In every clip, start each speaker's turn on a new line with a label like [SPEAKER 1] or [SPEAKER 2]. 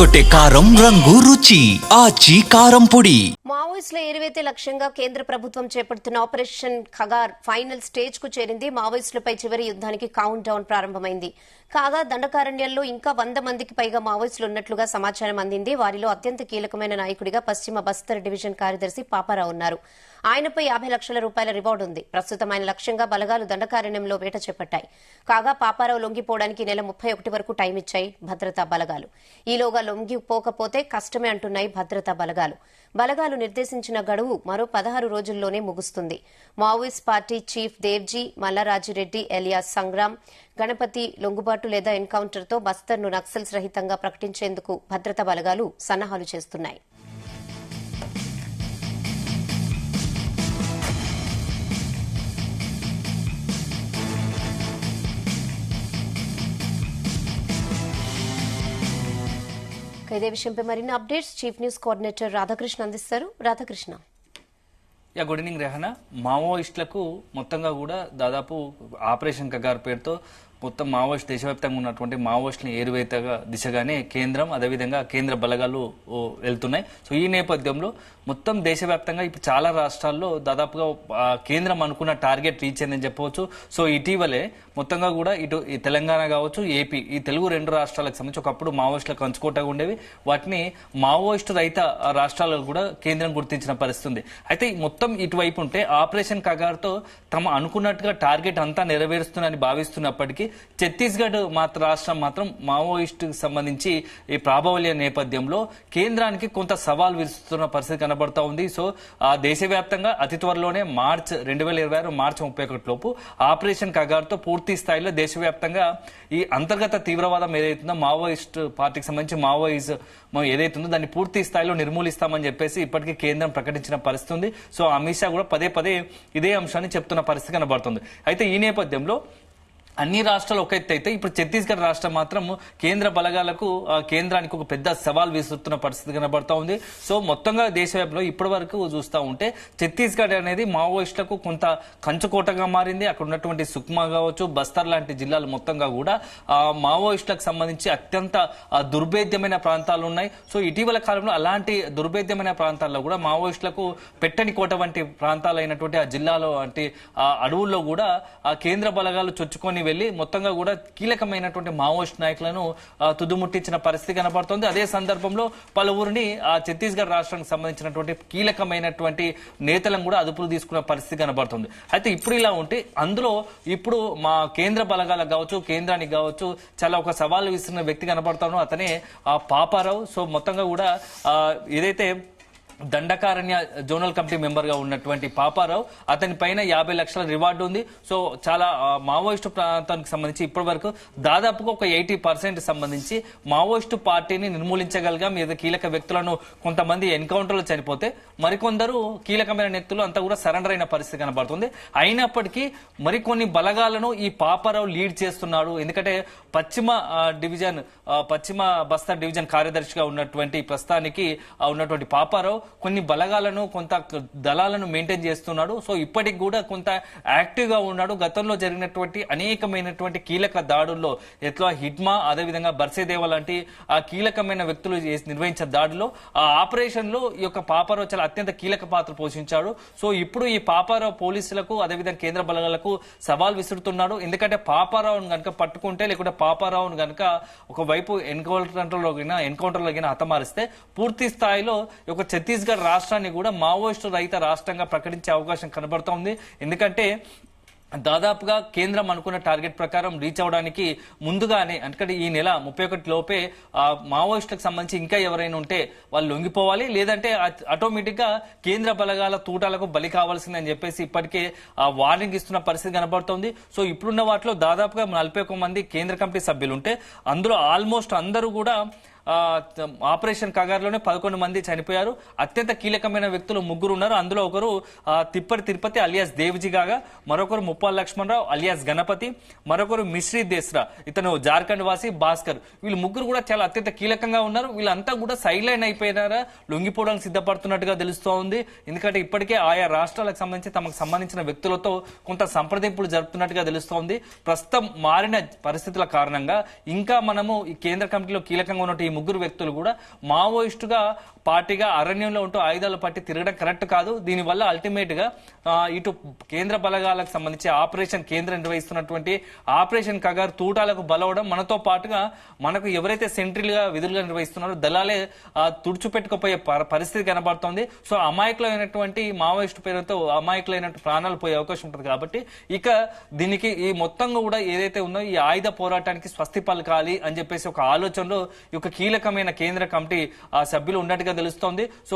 [SPEAKER 1] రెచ్చగొట్టే కారం రంగు రుచి ఆచి కారం పొడి.
[SPEAKER 2] మావోయిస్టుల ఏరివేతే లక్ష్యంగా కేంద్ర ప్రభుత్వం చేపడుతున్న ఆపరేషన్ ఖగార్ ఫైనల్ స్టేజ్ కు చేరింది. మావోయిస్టులపై చివరి యుద్ధానికి కౌంట్ డౌన్ ప్రారంభమైంది. కాగా దండకారణ్యంలో ఇంకా 100 మందికి పైగా మావోయిస్టులు ఉన్నట్లుగా సమాచారం అందింది. వారిలో అత్యంత కీలకమైన నాయకుడిగా పశ్చిమ బస్తర్ డివిజన్ కార్యదర్శి పాపారావు ఉన్నారు. ఆయనపై 50 లక్షల రూపాయల రివార్డు ఉంది. ప్రస్తుతం ఆయన లక్ష్యంగా బలగాలు దండకారణ్యంలో వేట చేపట్టాయి. కాగా పాపారావు లొంగిపోవడానికి నెల 31 వరకు టైం ఇచ్చాయి భద్రతా బలగాలు. ఈలోగా లొంగిపోకపోతే కష్టమే అంటున్నాయి భద్రతా బలగాలు. బలగాలు నిర్దేశించిన గడువు మరో 16 రోజుల్లోనే ముగుస్తుంది. Maoist party chief Devji Mallarajireddy alias Sangram Ganapathi లొంగుబాటు లేదా ఎన్కౌంటర్తో బస్తర్ను నక్సల్స్ రహితంగా ప్రకటించేందుకు భద్రతా బలగాలు సన్నాహాలు చేస్తున్నాయి. ఇదే విషయంపై మరిన్ని updates chief news coordinator Radhakrishna అందిస్తారు. రాధాకృష్ణ.
[SPEAKER 3] Good evening Rehana. మావోయిస్టులకు మొత్తంగా కూడా దాదాపు ఆపరేషన్ ఖగార్ పేరుతో మొత్తం మావోయిస్ట్ దేశవ్యాప్తంగా ఉన్నటువంటి మావోయిస్టులను ఏరువేతగా దిశగానే కేంద్రం అదేవిధంగా కేంద్ర బలగాలు వెళ్తున్నాయి. సో ఈ నేపథ్యంలో మొత్తం దేశవ్యాప్తంగా ఇప్పుడు చాలా రాష్ట్రాల్లో దాదాపుగా కేంద్రం అనుకున్న టార్గెట్ రీచ్ అయిందని చెప్పవచ్చు. సో ఇటీవలే మొత్తంగా కూడా ఇటు తెలంగాణ కావచ్చు, ఏపీ, ఈ తెలుగు 2 రాష్ట్రాలకు సంబంధించి ఒకప్పుడు మావోయిస్టులకు కంచుకోటగా ఉండేవి. వాటిని మావోయిస్టు రహిత రాష్ట్రాలకు కూడా కేంద్రం గుర్తించిన పరిస్థితి ఉంది. అయితే మొత్తం ఇటువైపు ఉంటే ఆపరేషన్ ఖగార్తో తమ అనుకున్నట్టుగా టార్గెట్ అంతా నెరవేరుస్తుందని భావిస్తున్నప్పటికీ ఛత్తీస్గఢ్ రాష్ట్రం మాత్రం మావోయిస్టుకు సంబంధించి ఈ ప్రాబల్య నేపథ్యంలో కేంద్రానికి కొంత సవాల్ విరుస్తున్న పరిస్థితి కనబడతా ఉంది. సో ఆ దేశవ్యాప్తంగా అతి త్వరలోనే 2026 మార్చి 31 లోపు ఆపరేషన్ ఖగార్తో పూర్తి స్థాయిలో దేశవ్యాప్తంగా ఈ అంతర్గత తీవ్రవాదం ఏదైతుందో మావోయిస్ట్ పార్టీకి సంబంధించి మావోయిజం ఏదైతుందో దాన్ని పూర్తి స్థాయిలో నిర్మూలిస్తామని చెప్పేసి ఇప్పటికీ కేంద్రం ప్రకటించిన పరిస్థితి ఉంది. సో అమిత్ షా కూడా పదే ఇదే అంశాన్ని చెప్తున్న పరిస్థితి కనబడుతుంది. అయితే ఈ నేపథ్యంలో అన్ని రాష్ట్రాలు ఒక ఎత్తు అయితే ఇప్పుడు ఛత్తీస్గఢ్ రాష్ట్రం మాత్రం కేంద్ర బలగాలకు కేంద్రానికి ఒక పెద్ద సవాల్ విసురుతున్న పరిస్థితి కనబడతా ఉంది. సో మొత్తంగా దేశవ్యాప్తంలో ఇప్పటి వరకు చూస్తూ ఉంటే ఛత్తీస్గఢ్ అనేది మావోయిస్టులకు కొంత కంచుకోటగా మారింది. అక్కడ ఉన్నటువంటి సుక్మా కావచ్చు, బస్తర్ లాంటి జిల్లాలు మొత్తంగా కూడా మావోయిస్టులకు సంబంధించి అత్యంత దుర్భేద్యమైన ప్రాంతాలు ఉన్నాయి. సో ఇటీవల కాలంలో అలాంటి దుర్భేద్యమైన ప్రాంతాల్లో కూడా మావోయిస్టులకు పెట్టని కోట వంటి ప్రాంతాలైనటువంటి ఆ జిల్లాలో వంటి అడవుల్లో కూడా కేంద్ర బలగాలు చొచ్చుకొని వెళ్లి మొత్తంగా కూడా కీలకమైనటువంటి మావోయిస్ట్ నాయకులను తుదుముట్టించిన పరిస్థితి కనబడుతోంది. అదే సందర్భంలో పలువురిని ఛత్తీస్గఢ్ రాష్ట్రానికి సంబంధించినటువంటి కీలకమైనటువంటి నేతలను కూడా అదుపులు తీసుకున్న పరిస్థితి కనబడుతుంది. అయితే ఇప్పుడు ఇలా ఉంటే అందులో ఇప్పుడు మా కేంద్ర బలగాలకు కావచ్చు, కేంద్రానికి కావచ్చు చాలా ఒక సవాలు విస్తున్న వ్యక్తి కనబడతానో అతనే పాపారావు. సో మొత్తంగా కూడా ఏదైతే దండకారణ్య జోనల్ కమిటీ మెంబర్ గా ఉన్నటువంటి పాపారావు, అతని పైన 50 లక్షల రివార్డు ఉంది. సో చాలా మావోయిస్టు ప్రాంతానికి సంబంధించి ఇప్పటి వరకు దాదాపుగా ఒక 80% సంబంధించి మావోయిస్టు పార్టీని నిర్మూలించగలిగా మీద కీలక వ్యక్తులను కొంతమంది ఎన్కౌంటర్లో చనిపోతే మరికొందరు కీలకమైన వ్యక్తులు అంతా కూడా సరెండర్ అయిన పరిస్థితి కనబడుతుంది. అయినప్పటికీ మరికొన్ని బలగాలను ఈ పాపారావు లీడ్ చేస్తున్నాడు. ఎందుకంటే పశ్చిమ బస్తర్ డివిజన్ కార్యదర్శిగా ఉన్నటువంటి ప్రస్తుతానికి ఉన్నటువంటి పాపారావు కొన్ని బలగాలను కొంత దళాలను మెయింటైన్ చేస్తున్నాడు. సో ఇప్పటికి కూడా కొంత యాక్టివ్ గా ఉన్నాడు. గతంలో జరిగినటువంటి అనేకమైనటువంటి కీలక దాడుల్లో ఎట్లా హిడ్మా అదేవిధంగా బర్సేదేవ లాంటి ఆ కీలకమైన వ్యక్తులు నిర్వహించిన దాడిలో ఆ ఆపరేషన్ లో ఈ యొక్క పాపారావు చాలా అత్యంత కీలక పాత్ర పోషించాడు. సో ఇప్పుడు ఈ పాపారావు పోలీసులకు అదేవిధంగా కేంద్ర బలగాలకు సవాల్ విసురుతున్నాడు. ఎందుకంటే పాపారావును గనక పట్టుకుంటే లేకుంటే పాపారావును గనక ఒకవైపు ఎన్కౌంటర్లో హతమారిస్తే పూర్తి స్థాయిలో ఒక ఛత్తీస్గఢ్ రాష్ట్రాన్ని కూడా మావోయిస్టు రహిత రాష్ట్రంగా ప్రకటించే అవకాశం కనబడుతోంది. ఎందుకంటే దాదాపుగా కేంద్రం అనుకున్న టార్గెట్ ప్రకారం రీచ్ అవడానికి ముందుగానే అంటే ఈ నెల 31 లోపే మావోయిస్టులకు సంబంధించి ఇంకా ఎవరైనా ఉంటే వాళ్ళు లొంగిపోవాలి, లేదంటే ఆటోమేటిక్ గా కేంద్ర బలగాల తూటాలకు బలి కావాల్సిందని చెప్పేసి ఇప్పటికే వార్నింగ్ ఇస్తున్న పరిస్థితి కనబడుతోంది. సో ఇప్పుడున్న వాటిలో దాదాపుగా 41 మంది కేంద్ర కమిటీ సభ్యులు ఉంటే అందులో ఆల్మోస్ట్ అందరూ కూడా ఆపరేషన్ ఖగార్లోనే 11 మంది చనిపోయారు. అత్యంత కీలకమైన వ్యక్తులు 3 ఉన్నారు. అందులో ఒకరు తిప్పటి తిరుపతి అలియాస్ దేవ్జీ కాగా, మరొకరు ముప్పాల్ లక్ష్మణరావు అలియాస్ గణపతి, మరొకరు మిశ్రీ దేశ్రా, ఇతను జార్ఖండ్ వాసి భాస్కర్. వీళ్ళు 3 కూడా చాలా అత్యంత కీలకంగా ఉన్నారు. వీళ్ళంతా కూడా సైడ్ లైన్ అయిపోయినారా, లొంగిపోవడానికి సిద్ధపడుతున్నట్టుగా తెలుస్తోంది. ఎందుకంటే ఇప్పటికే ఆయా రాష్ట్రాలకు సంబంధించి తమకు సంబంధించిన వ్యక్తులతో కొంత సంప్రదింపులు జరుపుతున్నట్టుగా తెలుస్తోంది. ప్రస్తుతం మారిన పరిస్థితుల కారణంగా ఇంకా మనము ఈ కేంద్ర కమిటీలో కీలకంగా ఉన్నట్టు ఈ ముగ్గురు వ్యక్తులు కూడా మావోయిస్టుగా పార్టీగా అరణ్యంలో ఉంటూ ఆయుధాలు పట్టి తిరగడం కరెక్ట్ కాదు. దీనివల్ల అల్టిమేట్ గా ఇటు కేంద్ర బలగాలకు సంబంధించి ఆపరేషన్ కేంద్రం నిర్వహిస్తున్నటువంటి ఆపరేషన్ కగార్ తూటాలకు బలవడం, మనతో పాటుగా మనకు ఎవరైతే సెంట్రల్ గా విధులుగా నిర్వహిస్తున్నారో దళాలే తుడిచిపెట్టుకుపోయే పరిస్థితి కనబడుతోంది. సో అమాయకులైనటువంటి మావోయిస్టు పేరుతో అమాయకులైన ప్రాణాలు పోయే అవకాశం ఉంటుంది. కాబట్టి ఇక దీనికి ఈ మొత్తంగా కూడా ఏదైతే ఉందో ఈ ఆయుధ పోరాటానికి స్వస్తి పలకాలి అని చెప్పేసి ఒక ఆలోచనలో ఈ యొక్క కీలకమైన కేంద్ర కమిటీ సభ్యులు ఉన్నట్టుగా తెలుస్తోంది. సో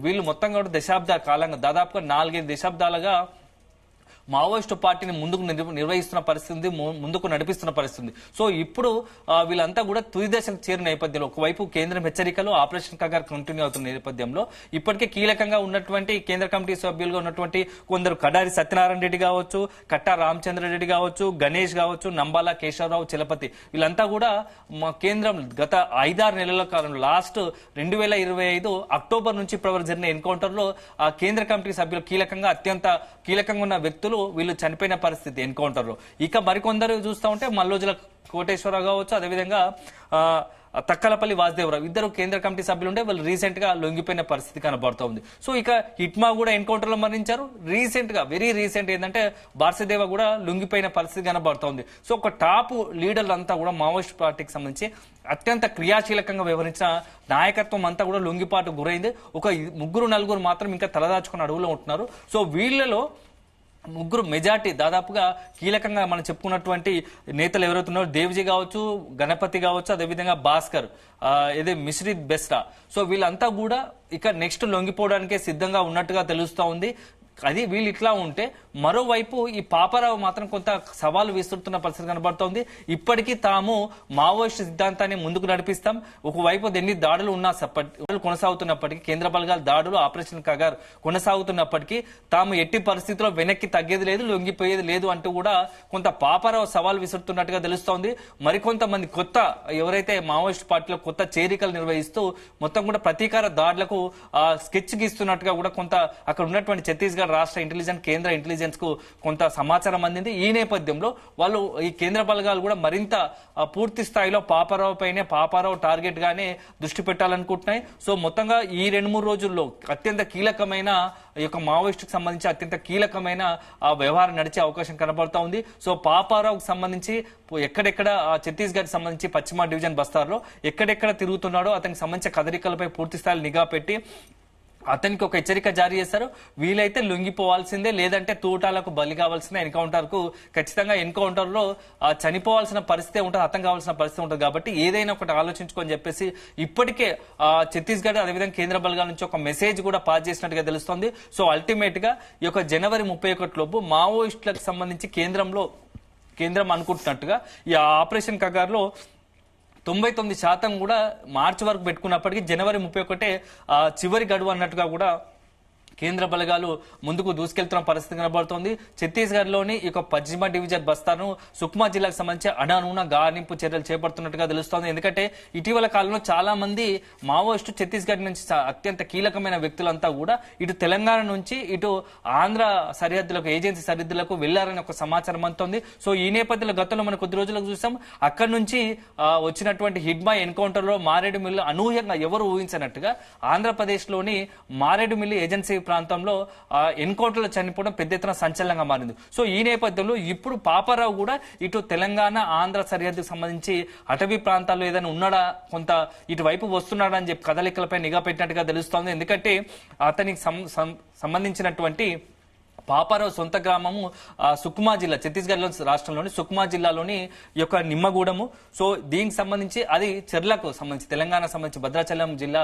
[SPEAKER 3] వీళ్ళు మొత్తంగా కూడా దశాబ్దాల కాలంగా దాదాపుగా 4-5 దశాబ్దాలుగా మావోయిస్టు పార్టీని ముందుకు నిర్వహిస్తున్న పరిస్థితి, ముందుకు నడిపిస్తున్న పరిస్థితి. సో ఇప్పుడు వీళ్ళంతా కూడా తుది దశకు చేరిన నేపథ్యంలో ఒకవైపు కేంద్రం హెచ్చరికలు ఆపరేషన్ కగార్ కంటిన్యూ అవుతున్న నేపథ్యంలో ఇప్పటికే కీలకంగా ఉన్నటువంటి కేంద్ర కమిటీ సభ్యులుగా ఉన్నటువంటి కొందరు కడారి సత్యనారాయణ రెడ్డి కావచ్చు, కట్టా రామచంద్రారెడ్డి కావచ్చు, గణేష్ కావచ్చు, నంబాల కేశవరావు, చలపతి వీళ్ళంతా కూడా కేంద్రం గత 5-6 నెలల కాలంలో లాస్ట్ 2025 అక్టోబర్ నుంచి ఇప్పటివరకు జరిగిన ఎన్కౌంటర్ లో కేంద్ర కమిటీ సభ్యులు కీలకంగా అత్యంత కీలకంగా ఉన్న వ్యక్తులు వీళ్ళు చనిపోయిన పరిస్థితి ఎన్కౌంటర్ లో. ఇక మరికొందరు చూస్తూ ఉంటే మల్లోజుల కోటేశ్వరరావు కావచ్చు, అదేవిధంగా తక్కలపల్లి వాసుదేవరావు ఇద్దరు కేంద్ర కమిటీ సభ్యులు ఉంటే వాళ్ళు రీసెంట్ గా లొంగిపోయిన పరిస్థితి కనబడుతోంది. సో ఇక హిట్మా కూడా ఎన్కౌంటర్ లో మరణించారు. రీసెంట్ గా వెరీ రీసెంట్ ఏంటంటే బార్సదేవ కూడా లొంగిపోయిన పరిస్థితి కనబడుతోంది. సో ఒక టాప్ లీడర్లు అంతా కూడా మావోయిస్ట్ పార్టీకి సంబంధించి అత్యంత క్రియాశీలకంగా వ్యవహరించిన నాయకత్వం అంతా కూడా లొంగిపాటు గురైంది. ఒక 3-4 మాత్రం ఇంకా తలదాచుకుని అడవులో ఉంటున్నారు. సో వీళ్ళలో ముగ్గురు మెజార్టీ దాదాపుగా కీలకంగా మనం చెప్పుకున్నటువంటి నేతలు ఎవరైతున్నారో దేవ్జీ కావచ్చు, గణపతి కావచ్చు, అదేవిధంగా భాస్కర్, ఏదే మిశ్రిత్ బెస్టా. సో వీళ్ళంతా కూడా ఇక నెక్స్ట్ లొంగిపోవడానికే సిద్ధంగా ఉన్నట్టుగా తెలుస్తా ఉంది. అది వీళ్ళు ఇట్లా ఉంటే మరోవైపు ఈ పాపారావు మాత్రం కొంత సవాలు విసురుతున్న పరిస్థితి కనబడుతోంది. ఇప్పటికీ తాము మావోయిస్ట్ సిద్ధాంతాన్ని ముందుకు నడిపిస్తాం, ఒకవైపు ఎన్ని దాడులు ఉన్నా కొనసాగుతున్నప్పటికీ కేంద్ర బలగాల దాడులు ఆపరేషన్ కగార్ కొనసాగుతున్నప్పటికీ తాము ఎట్టి పరిస్థితుల్లో వెనక్కి తగ్గేది లేదు, లొంగిపోయేది లేదు అంటూ కూడా కొంత పాపారావు సవాల్ విసురుతున్నట్టుగా తెలుస్తోంది. మరికొంతమంది కొత్త ఎవరైతే మావోయిస్ట్ పార్టీలో కొత్త చేరికలు నిర్వహిస్తూ మొత్తం కూడా ప్రతీకార దాడులకు స్కెచ్ గీస్తున్నట్టుగా కూడా కొంత అక్కడ ఉన్నటువంటి ఛత్తీస్గఢ్ రాష్ట్ర ఇంటెలిజెన్స్ కేంద్ర ఇంటెలిజెన్స్ కు కొంత సమాచారం అందింది. ఈ నేపథ్యంలో వాళ్ళు ఈ కేంద్ర బలగాలు కూడా మరింత పూర్తి స్థాయిలో పాపారావు టార్గెట్ గానే దృష్టి పెట్టాలనుకుంటున్నాయి. సో మొత్తంగా ఈ 2-3 రోజుల్లో అత్యంత కీలకమైన ఈ యొక్క మావోయిస్టుకు సంబంధించి అత్యంత కీలకమైన వ్యవహారం నడిచే అవకాశం కనబడతా ఉంది. సో పాపారావుకు సంబంధించి ఎక్కడెక్కడ ఛత్తీస్గఢ్ సంబంధించి పశ్చిమ డివిజన్ బస్తార్లో ఎక్కడెక్కడ తిరుగుతున్నాడో అతనికి సంబంధించిన కదలికలపై పూర్తి స్థాయిలో నిఘా పెట్టి అతనికి ఒక హెచ్చరిక జారీ చేశారు. వీలైతే లొంగిపోవాల్సిందే, లేదంటే తూటాలకు బలి కావాల్సిన ఎన్కౌంటర్ కు ఖచ్చితంగా ఎన్కౌంటర్ లో చనిపోవాల్సిన పరిస్థితి ఉంటుంది, హతం కావాల్సిన పరిస్థితి ఉంటుంది. కాబట్టి ఏదైనా ఒకటి ఆలోచించుకొని చెప్పేసి ఇప్పటికే ఛత్తీస్గఢ్ అదేవిధంగా కేంద్ర బలగాల నుంచి ఒక మెసేజ్ కూడా పాస్ చేసినట్టుగా తెలుస్తోంది. సో అల్టిమేట్ గా ఈ యొక్క జనవరి 31 లోపు మావోయిస్టులకు సంబంధించి కేంద్రం అనుకుంటున్నట్టుగా ఈ ఆపరేషన్ కగార్ లో 99% కూడా మార్చి వరకు పెట్టుకున్నప్పటికీ జనవరి 31 చివరి గడువు అన్నట్టుగా కూడా కేంద్ర బలగాలు ముందుకు దూసుకెళ్తున్న పరిస్థితి కనబడుతోంది. ఛత్తీస్గఢ్ లోని ఈ పశ్చిమ డివిజన్ బస్తాను సుక్మా జిల్లాకు సంబంధించి అణువున గాలింపు చర్యలు చేపడుతున్నట్టుగా తెలుస్తోంది. ఎందుకంటే ఇటీవల కాలంలో చాలా మంది మావోయిస్టు ఛత్తీస్గఢ్ నుంచి అత్యంత కీలకమైన వ్యక్తులంతా కూడా ఇటు తెలంగాణ నుంచి ఇటు ఆంధ్ర సరిహద్దులకు ఏజెన్సీ సరిహద్దులకు వెళ్లారని ఒక సమాచారం అందుతోంది. సో ఈ నేపథ్యంలో గతంలో మనం కొద్ది రోజులకు చూసాం, అక్కడి నుంచి వచ్చినటువంటి హిడ్మా ఎన్కౌంటర్ లో మారేడుమిల్లి అనూహ్యంగా ఎవరు ఊహించినట్టుగా ఆంధ్రప్రదేశ్ లోని మారేడుమిల్లి ఏజెన్సీ ప్రాంతంలో ఎన్కౌంటర్ లో చనిపోవడం పెద్ద ఎత్తున సంచలనంగా మారింది. సో ఈ నేపథ్యంలో ఇప్పుడు పాపారావు కూడా ఇటు తెలంగాణ ఆంధ్ర సరిహద్దుకు సంబంధించి అటవీ ప్రాంతాల్లో ఏదైనా ఉన్నాడా, కొంత ఇటువైపు వస్తున్నాడా అని చెప్పి కదలికలపై నిఘా పెట్టినట్టుగా తెలుస్తోంది. ఎందుకంటే అతనికి సంబంధించినటువంటి పాపారావు సొంత గ్రామము సుక్మా జిల్లా, ఛత్తీస్గఢ్ రాష్ట్రంలోని సుక్మా జిల్లాలోని యొక్క నిమ్మగూడము. సో దీనికి సంబంధించి అది చెర్లకు సంబంధించి తెలంగాణ సంబంధించి భద్రాచలం జిల్లా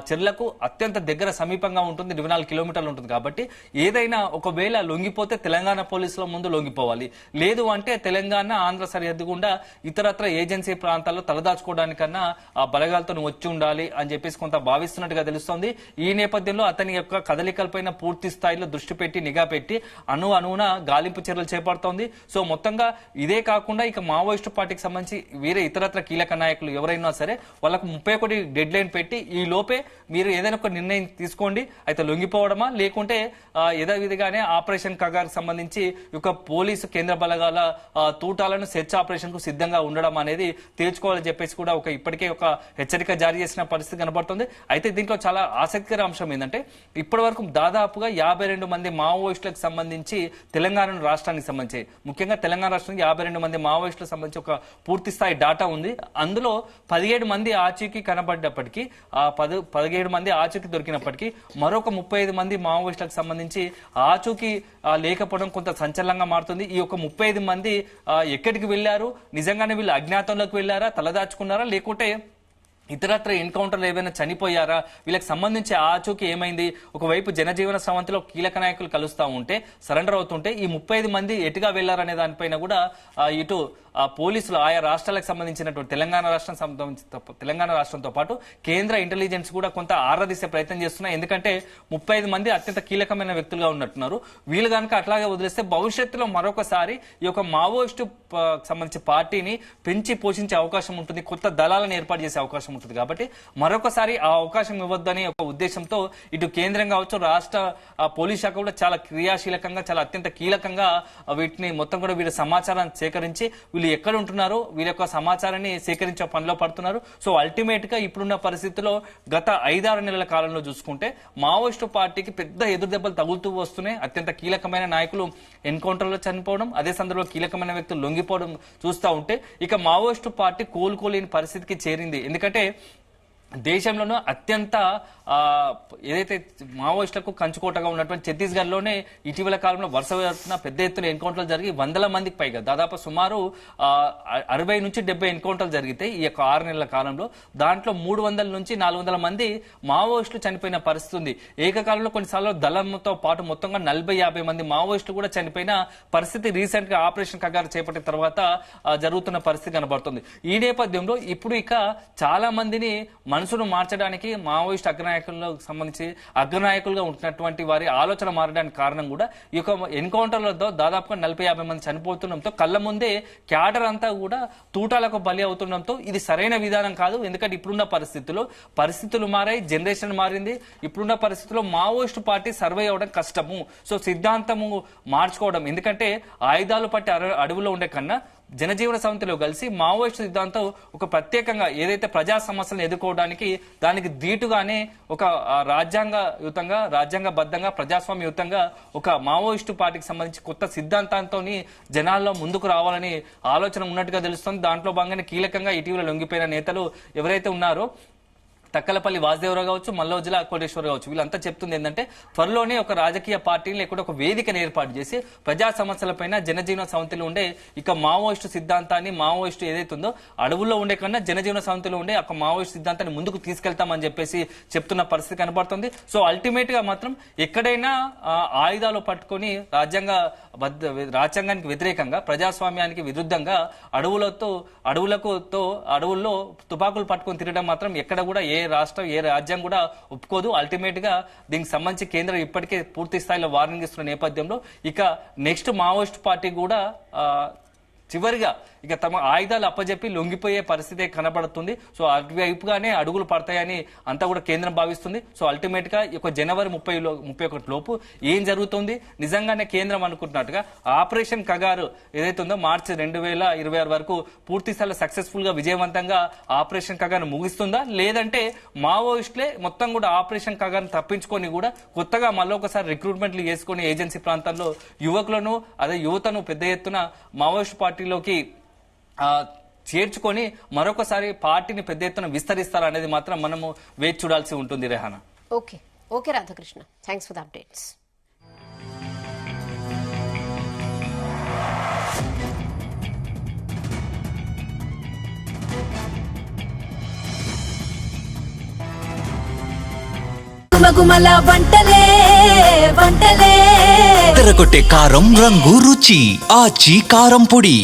[SPEAKER 3] చెర్లకు అత్యంత దగ్గర సమీపంగా ఉంటుంది, 24 కిలోమీటర్లు ఉంటుంది. కాబట్టి ఏదైనా ఒకవేళ లొంగిపోతే తెలంగాణ పోలీసుల ముందు లొంగిపోవాలి, లేదు అంటే తెలంగాణ ఆంధ్ర సరిహద్దు గుండా ఇతరత్ర ఏజెన్సీ ప్రాంతాల్లో తలదాచుకోవడానికన్నా ఆ బలగాలతో వచ్చి ఉండాలి అని చెప్పేసి కొంత భావిస్తున్నట్టుగా తెలుస్తోంది. ఈ నేపథ్యంలో అతని యొక్క కదలికలపైన పూర్తి స్థాయిలో దృష్టి పెట్టి నిఘా పెట్టి అణువున గాలింపు చర్యలు చేపడుతోంది. సో మొత్తంగా ఇదే కాకుండా ఇక మావోయిస్టు పార్టీకి సంబంధించి వేరే ఇతరత్ర కీలక నాయకులు ఎవరైనా సరే వాళ్ళకు 31 డెడ్ లైన్ పెట్టి ఈ లోపే మీరు ఏదైనా ఒక నిర్ణయం తీసుకోండి, అయితే లొంగిపోవడమా లేకుంటే యథావిధిగానే ఆపరేషన్ కగార్ సంబంధించి ఒక పోలీసు కేంద్ర బలగాల తూటాలను సెర్చ్ ఆపరేషన్ కు సిద్ధంగా ఉండడం అనేది తేల్చుకోవాలని చెప్పేసి కూడా ఇప్పటికే ఒక హెచ్చరిక జారీ చేసిన పరిస్థితి కనబడుతుంది. అయితే దీంట్లో చాలా ఆసక్తికర అంశం ఏంటంటే ఇప్పటి వరకు దాదాపుగా 52 మంది మావోయిస్టులకు సంబంధించి తెలంగాణ రాష్ట్రానికి సంబంధించి ముఖ్యంగా తెలంగాణ రాష్ట్రానికి 52 మంది మావోయిస్టులకు సంబంధించి ఒక పూర్తి స్థాయి డాటా ఉంది. అందులో 17 మంది ఆచూకీ కనబడ్డప్పటికీ 17 మంది ఆచూకీ దొరికినప్పటికీ మరొక 35 మంది మావోయిస్టులకు సంబంధించి ఆచూకీ లేకపోవడం కొంత సంచలనంగా మారుతుంది. ఈ యొక్క 35 మంది ఎక్కడికి వెళ్లారు, నిజంగానే వీళ్ళు అజ్ఞాతంలోకి వెళ్లారా, తలదాచుకున్నారా, లేకుంటే ఇతరత్ర ఎన్కౌంటర్లు ఏమైనా చనిపోయారా, వీళ్ళకి సంబంధించి ఆచూకీ ఏమైంది? ఒకవైపు జనజీవన స్రవంతిలో కీలక నాయకులు కలుస్తా ఉంటే సరెండర్ అవుతుంటే ఈ 35 మంది ఎటుగా వెళ్లారనే దానిపైన కూడా ఇటు పోలీసులు ఆయా రాష్ట్రాలకు సంబంధించినటువంటి తెలంగాణ రాష్ట్రంతో పాటు కేంద్ర ఇంటెలిజెన్స్ కూడా కొంత ఆరాధిసే ప్రయత్నం చేస్తున్నాయి. ఎందుకంటే 35 మంది అత్యంత కీలకమైన వ్యక్తులుగా ఉన్నట్టున్నారు. వీళ్ళు కనుక అట్లాగే వదిలేస్తే భవిష్యత్తులో మరొకసారి ఈ యొక్క మావోయిస్టు సంబంధించి పార్టీని పెంచి పోషించే అవకాశం ఉంటుంది, కొత్త దళాలను ఏర్పాటు చేసే అవకాశం ఉంటుంది. కాబట్టి మరొకసారి ఆ అవకాశం ఇవ్వద్దని ఒక ఉద్దేశంతో ఇటు కేంద్రం కావచ్చు, రాష్ట్ర పోలీస్ శాఖ కూడా చాలా క్రియాశీలకంగా చాలా అత్యంత కీలకంగా వీటిని మొత్తం కూడా వీళ్ళ సమాచారాన్ని సేకరించి వీళ్ళు ఎక్కడ ఉంటున్నారో వీళ్ళ యొక్క సమాచారాన్ని సేకరించే పనిలో పడుతున్నారు. సో అల్టిమేట్ గా ఇప్పుడున్న పరిస్థితుల్లో గత 5-6 నెలల కాలంలో చూసుకుంటే మావోయిస్టు పార్టీకి పెద్ద ఎదురు దెబ్బలు తగులుతూ వస్తున్నాయి. అత్యంత కీలకమైన నాయకులు ఎన్కౌంటర్లో చనిపోవడం, అదే సందర్భంలో కీలకమైన వ్యక్తులు లొంగిపోవడం చూస్తూ ఉంటే ఇక మావోయిస్టు పార్టీ కోలుకోలేని పరిస్థితికి చేరింది. ఎందుకంటే దేశంలోనూ అత్యంత ఏదైతే మావోయిస్టులకు కంచుకోటగా ఉన్నటువంటి ఛత్తీస్గఢ్ లోనే ఇటీవల కాలంలో వరుస పెద్ద ఎత్తున ఎన్కౌంటర్లు జరిగి 100 మందికి పైగా దాదాపు సుమారు 60 నుంచి 70 ఎన్కౌంటర్లు జరిగితే ఈ యొక్క 6 నెలల కాలంలో దాంట్లో 300 నుంచి 400 మంది మావోయిస్టులు చనిపోయిన పరిస్థితి ఉంది. ఏకకాలంలో కొన్నిసార్లు దళంతో పాటు మొత్తంగా 40-50 మంది మావోయిస్టులు కూడా చనిపోయిన పరిస్థితి రీసెంట్ గా ఆపరేషన్ కగార్ చేపట్టిన తర్వాత జరుగుతున్న పరిస్థితి కనబడుతుంది. ఈ నేపథ్యంలో ఇప్పుడు ఇక చాలా మందిని మనసును మార్చడానికి మావోయిస్ట్ అగ్రనాయకులకు సంబంధించి అగ్రనాయకులుగా ఉంటున్నటువంటి వారి ఆలోచన మారడానికి కారణం కూడా ఈ యొక్క ఎన్కౌంటర్లతో దాదాపుగా 40-50 మంది చనిపోతుండడంతో కళ్ళ ముందే క్యాడర్ అంతా కూడా తూటాలకు బలి అవుతుండడంతో ఇది సరైన విధానం కాదు. ఎందుకంటే ఇప్పుడున్న పరిస్థితులు మారాయి, జనరేషన్ మారింది. ఇప్పుడున్న పరిస్థితుల్లో మావోయిస్టు పార్టీ సర్వే అవడం కష్టము. సో సిద్ధాంతము మార్చుకోవడం, ఎందుకంటే ఆయుధాలు పట్టి అడవులో ఉండే కన్నా జనజీవన సమితిలో కలిసి మావోయిస్టు సిద్ధాంతం ఒక ప్రత్యేకంగా ఏదైతే ప్రజా సమస్యలను ఎదుర్కోవడానికి దానికి ధీటుగానే ఒక రాజ్యాంగబద్ధంగా ప్రజాస్వామ్యయుతంగా ఒక మావోయిస్టు పార్టీకి సంబంధించి కొత్త సిద్ధాంతంతో జనాల్లో ముందుకు రావాలని ఆలోచన ఉన్నట్టుగా తెలుస్తుంది. దాంట్లో భాగంగానే కీలకంగా ఇటీవల లొంగిపోయిన నేతలు ఎవరైతే ఉన్నారో తక్కలపల్లి వాసుదేవరావు కావచ్చు, మల్లోజుల కోటేశ్వర కావచ్చు, వీళ్ళంతా చెప్తుంది ఏంటంటే త్వరలోనే ఒక రాజకీయ పార్టీని లేకుంటే ఒక వేదికను ఏర్పాటు చేసి ప్రజా సమస్యలపైన జనజీవన సమితిలో ఉండే ఇక మావోయిస్టు సిద్ధాంతాన్ని మావోయిస్టు ఏదైతే ఉందో అడవుల్లో ఉండే కన్నా జనజీవన సమితిలో ఉండే ఒక మావోయిస్టు సిద్ధాంతాన్ని ముందుకు తీసుకెళ్తామని చెప్పేసి చెప్తున్న పరిస్థితి కనబడుతుంది. సో అల్టిమేట్ గా మాత్రం ఎక్కడైనా ఆయుధాలు పట్టుకొని రాజ్యాంగానికి వ్యతిరేకంగా ప్రజాస్వామ్యానికి విరుద్ధంగా అడవుల్లో తుపాకులు పట్టుకొని తిరగడం మాత్రం ఎక్కడ కూడా ఏ రాష్ట్రం ఏ రాజ్యం కూడా ఒప్పుకోదు. అల్టిమేట్ గా దీనికి సంబంధించి కేంద్రం ఇప్పటికే పూర్తి స్థాయిలో వార్నింగ్ ఇస్తున్న నేపథ్యంలో ఇక నెక్స్ట్ మావోయిస్ట్ పార్టీ కూడా చివరిగా ఇక తమ ఆయుధాలు అప్పజెప్పి లొంగిపోయే పరిస్థితి కనబడుతుంది. సో అటువైపుగానే అడుగులు పడతాయని అంతా కూడా కేంద్రం భావిస్తుంది. సో అల్టిమేట్ గా ఇక జనవరి 31 లోపు ఏం జరుగుతుంది, నిజంగానే కేంద్రం అనుకుంటున్నట్టుగా ఆపరేషన్ కగారు ఏదైతే ఉందో మార్చి 2026 వరకు పూర్తి స్థాయిలో సక్సెస్ఫుల్ గా విజయవంతంగా ఆపరేషన్ కగారు ముగిస్తుందా, లేదంటే మావోయిస్టులే మొత్తం కూడా ఆపరేషన్ కగారు తప్పించుకొని కూడా కొత్తగా మళ్ళొకసారి రిక్రూట్మెంట్లు చేసుకుని ఏజెన్సీ ప్రాంతాల్లో యువతను పెద్ద ఎత్తున మావోయిస్ట్ పార్టీలోకి చేర్చుకొని మరొకసారి పార్టీని పెద్ద ఎత్తున విస్తరిస్తారా అనేది మాత్రం మనము వేచి చూడాల్సి ఉంటుంది. Rehana.
[SPEAKER 2] Okay Radhakrishna, thanks for the updates.
[SPEAKER 4] గుమగుమల వంటలే
[SPEAKER 1] తెరకొట్టే కారం రంగు రుచి ఆచి కారం పొడి.